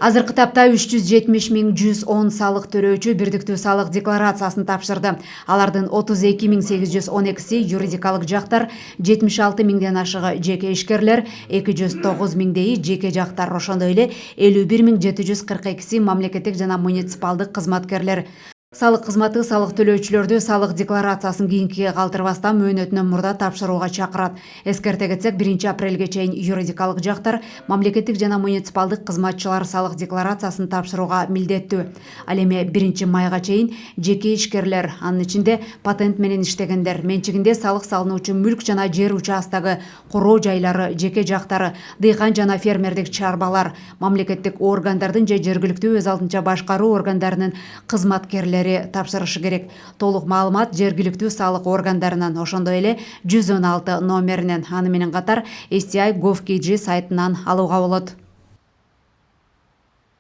Азыркы тапта 370.110 салык төлөөчү бирдиктүү салык декларациясын тапшырды. Алардын 32.812-си юридикалык жактар, 76.000ден ашыгы жеке ишкерлер, 209.000дейи жеке жактар, ошондой эле 51.742-си мамлекеттик жана муниципалдык кызматкерлер. Салык кызматы салык төлөөчүлөрдү салык декларациясын кийинкиге калтырбастан мөөнөтүнөн мурда тапшырууга чакырат. Эскерте кетсек, 1 апрелге чейин юридикалык жактар мамлекеттик жана муниципалдык кызматчылар салык декларациясын тапшырууга милдеттүү. Ал эми 1 майга чейин жеке ишкерлер, анын ичинде патент менен иштегендер, менчигинде салык салынуучу мүлк жана жер участогу, куроо жайлары, жеке жактары, дыйкан жана фермердик чарбалар, мамлекеттик органдардын же жергиликтүү өз алдынча башкаруу органдарынын кызматкерлери тапшырышы керек. Толук маалымат жергиликтүү салык органдарынан, ошондой эле 116 номеринен, аны менен катар STI Gov.kg сайтынан алууга болот.